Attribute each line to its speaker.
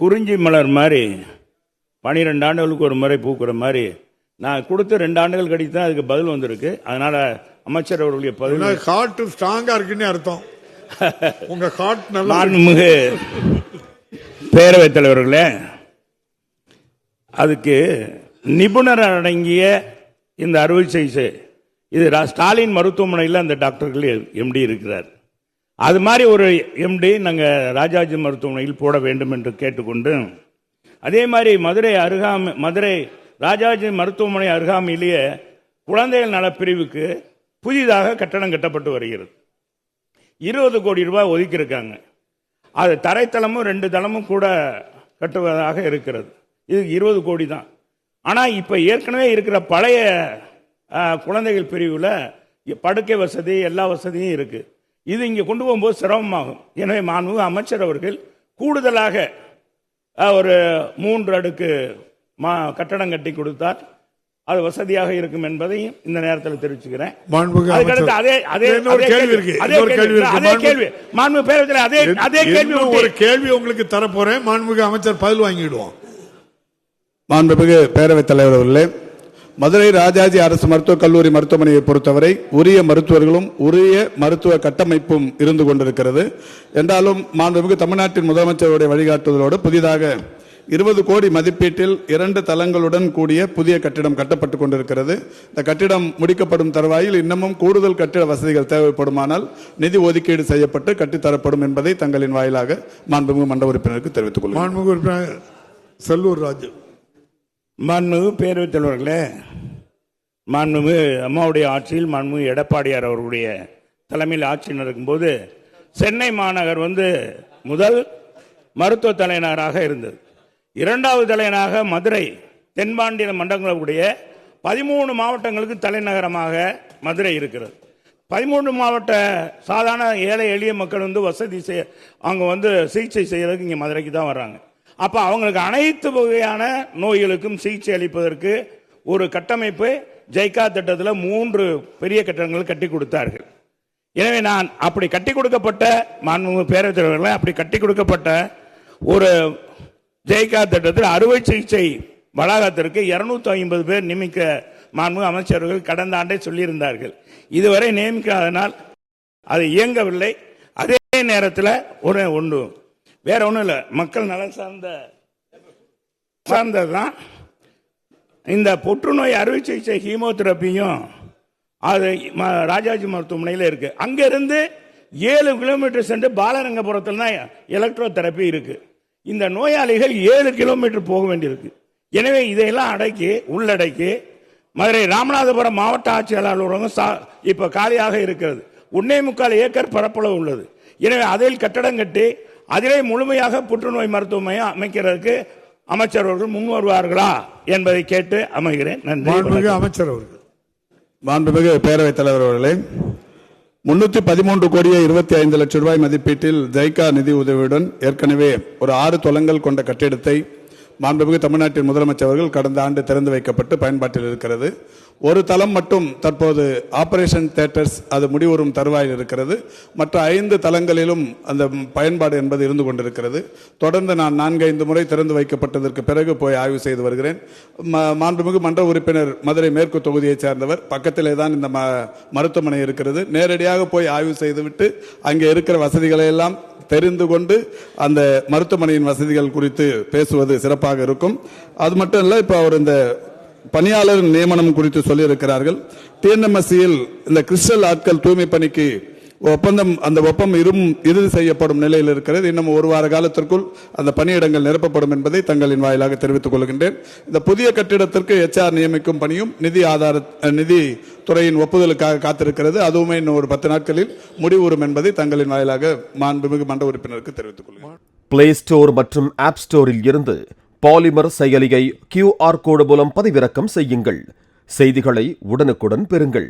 Speaker 1: குறிஞ்சி மலர் மாதிரி 12 ஆண்டுகளுக்கு ஒரு முறை பூக்கிற மாதிரி நான் கொடுத்து 2 ஆண்டுகள் கழித்து தான் அதுக்கு பதில் வந்திருக்கு. அதனால அமைச்சர் அவர்களுடைய பதில்
Speaker 2: ஹார்ட் ஸ்ட்ராங்கா இருக்குன்னு அர்த்தம். உங்க ஹார்ட் நல்லா.
Speaker 1: மாண்புமிகு பேரவைத் தலைவர்களே, அதுக்கு நிபுணர் அடங்கிய இந்த அறுவை சிகிச்சை இது ஸ்டாலின் மருத்துவமனையில் அந்த டாக்டர்கள் எம்டி இருக்கிறார். அது மாதிரி ஒரு எம்டி நாங்கள் ராஜாஜி மருத்துவமனையில் போட வேண்டும் என்று கேட்டுக்கொண்டு, அதே மாதிரி மதுரை ராஜாஜி மருத்துவமனை அருகாமையிலேயே குழந்தைகள் நலப்பிரிவுக்கு புதிதாக கட்டடம் கட்டப்பட்டு வருகிறது. 20 கோடி ரூபாய் ஒதுக்கியிருக்காங்க. அது தரைத்தளமும் 2 தளமும் கூட கட்டுவதாக இருக்கிறது. இது 20 கோடி தான். ஆனால் இப்போ ஏற்கனவே இருக்கிற பழைய குழந்தைகள் பிரிவில் படுக்கை வசதி எல்லா வசதியும் இருக்கு. இது இங்கே கொண்டு போகும்போது சிரமமாகும். எனவே மாண்புமிகு அமைச்சர் அவர்கள் கூடுதலாக ஒரு 3 அடுக்கு கட்டடம் கட்டி கொடுத்தால் அது வசதியாக இருக்கும் என்பதையும் இந்த நேரத்தில் தெரிவிச்சுக்கிறேன்.
Speaker 2: ஒரு கேள்வி உங்களுக்கு தரப்போறேன். மாண்புமிகு அமைச்சர் பதில் வாங்கிடுவோம்.
Speaker 3: மாண்புமிகு பேரவைத் தலைவர் அவர்களே, மதுரை ராஜாஜி அரசு மருத்துவக் கல்லூரி மருத்துவமனையை பொறுத்தவரை உரிய மருத்துவர்களும் உரிய மருத்துவ கட்டமைப்பும் இருந்து கொண்டிருக்கிறது. என்றாலும் மாண்புமிகு தமிழ்நாட்டின் முதலமைச்சருடைய வழிகாட்டுதலோடு புதிதாக 20 கோடி மதிப்பீட்டில் 2 தளங்களுடன் கூடிய புதிய கட்டிடம் கட்டப்பட்டுக் கொண்டிருக்கிறது. இந்த கட்டிடம் முடிக்கப்படும் தருவாயில் இன்னமும் கூடுதல் கட்டிட வசதிகள் தேவைப்படுமானால் நிதி ஒதுக்கீடு செய்யப்பட்டு கட்டித்தரப்படும் என்பதை தங்களின் வாயிலாக மாண்புமிகு மன்ற உறுப்பினருக்கு தெரிவித்துக் கொள்கிறேன்.
Speaker 2: மாண்புமிகு உறுப்பினர் செல்லூர் ராஜு.
Speaker 1: மாண்புமிகு பேரவைத் தலைவர்களே, மாண்புமிகு அம்மாவுடைய ஆட்சியில் மாண்புமிகு எடப்பாடியார் அவர்களுடைய தலைமையில் ஆட்சி நடக்கும்போது சென்னை மாநகர் முதல் மருத்துவ தலைநகராக இருந்தது. 2வது தலைநகராக மதுரை தென்பாண்டிய மண்டலங்களுடைய 13 மாவட்டங்களுக்கு தலைநகரமாக மதுரை இருக்கிறது. 13 மாவட்ட சாதாரண ஏழை எளிய மக்கள் வசதி அவங்க சிகிச்சை செய்யறதுக்கு இங்கே மதுரைக்கு தான் வர்றாங்க. அப்போ அவங்களுக்கு அனைத்து வகையான நோய்களுக்கும் சிகிச்சை அளிப்பதற்கு ஒரு கட்டமைப்பு ஜெய்கா திட்டத்தில் 3 பெரிய கட்டடங்கள் கட்டி கொடுத்தார்கள். எனவே நான் அப்படி கட்டி கொடுக்கப்பட்ட மாண்புமிகு பேரவைத் தலைவர்களை அப்படி கட்டி கொடுக்கப்பட்ட ஒரு ஜெய்கா திட்டத்தில் அறுவை சிகிச்சை வளாகத்திற்கு 250 பேர் நியமிக்க மாண்புமிகு அமைச்சர்கள் கடந்த ஆண்டே சொல்லியிருந்தார்கள். இதுவரை நியமிக்காதனால் அது இயங்கவில்லை. அதே நேரத்தில் ஒன்று வேற ஒன்றும் இல்லை, மக்கள் நலன் சார்ந்ததுதான் இந்த புற்றுநோய் அறுவை சிகிச்சை ஹீமோதெரப்பியும் அது ராஜாஜி மருத்துவமனையில் இருக்கு. அங்கிருந்து 7 கிலோமீட்டர் சென்று பாலரங்கபுரத்தில் தான் எலக்ட்ரோ தெரப்பி இருக்கு. இந்த நோயாளிகள் 7 கிலோமீட்டர் போக வேண்டியிருக்கு. எனவே இதையெல்லாம் உள்ளடக்கி மதுரை ராமநாதபுரம் மாவட்ட ஆட்சியாளர் அலுவலகம் இப்ப காலியாக இருக்கிறது. 1.25 ஏக்கர் பரப்பளவு உள்ளது. எனவே அதில் கட்டடம் கட்டி அதிலே முழுமையாக புற்றுநோய் மருத்துவமனை அமைக்கிறதுக்கு அமைச்சர் அவர்கள் முன் வருவார்களா என்பதை கேட்டு அமைகிறேன். நன்றி.
Speaker 2: அமைச்சர் அவர்கள்.
Speaker 3: மாண்புமிகு பேரவைத் தலைவர் அவர்களே, 313 கோடியே 25 லட்சம் ரூபாய் மதிப்பீட்டில் ஜெய்கா நிதி உதவியுடன் ஏற்கனவே ஒரு 6 தளங்கள் கொண்ட கட்டிடத்தை மாண்புமிகு தமிழ்நாட்டின் முதலமைச்சர் அவர்கள் கடந்த ஆண்டு திறந்து வைக்கப்பட்டு பயன்பாட்டில் இருக்கிறது. ஒரு தளம் மட்டும் தற்போது ஆபரேஷன் தியேட்டர்ஸ் அது முடிவுறும் தருவாயில் இருக்கிறது. மற்ற 5 தளங்களிலும் அந்த பயன்பாடு என்பது இருந்து கொண்டிருக்கிறது. தொடர்ந்து நான் 4-5 முறை திறந்து வைக்கப்பட்டதற்கு பிறகு போய் ஆய்வு செய்து வருகிறேன். மாண்புமிகு மன்ற உறுப்பினர் மதுரை மேற்கு தொகுதியைச் சேர்ந்தவர், பக்கத்திலே தான் இந்த மருத்துவமனை இருக்கிறது. நேரடியாக போய் ஆய்வு செய்துவிட்டு அங்கே இருக்கிற வசதிகளை எல்லாம் தெரிந்து கொண்டு அந்த மருத்துவமனையின் வசதிகள் குறித்து பேசுவது சிறப்பாக இருக்கும். அது மட்டும் இல்லை, இப்போ அவர் இந்த பணியாளர் நியமனம் குறித்து சொல்லியிருக்கிறார்கள். டிஎன்எம்எஸ்சியில் இந்த கிறிஸ்டல் ஆட்கள் தூய்மை பணிக்கு அந்த ஒப்பந்தம் இறுதி செய்யப்படும் நிலையில் இருக்கிறது. இன்னும் 1 வார காலத்திற்குள் அந்த பணியிடங்கள் நிரப்பப்படும் என்பதை தங்களின் வாயிலாக தெரிவித்துக் கொள்கின்றேன். இந்த புதிய கட்டிடத்திற்கு HR நியமிக்கும் பணியும் நிதி துறையின் ஒப்புதலுக்காக காத்திருக்கிறது. அதுவுமே இன்னும் ஒரு 10 நாட்களில் முடிவுறும் என்பதை தங்களின் வாயிலாக மாண்புமிகு மன்ற உறுப்பினருக்கு தெரிவித்துக் கொள்கிறேன்.
Speaker 4: பிளே ஸ்டோர் மற்றும் ஆப் ஸ்டோரில் இருந்து பாலிமர் செயலியை QR கோடு மூலம் பதிவிறக்கம் செய்யுங்கள். செய்திகளை உடனுக்குடன் பெறுங்கள்.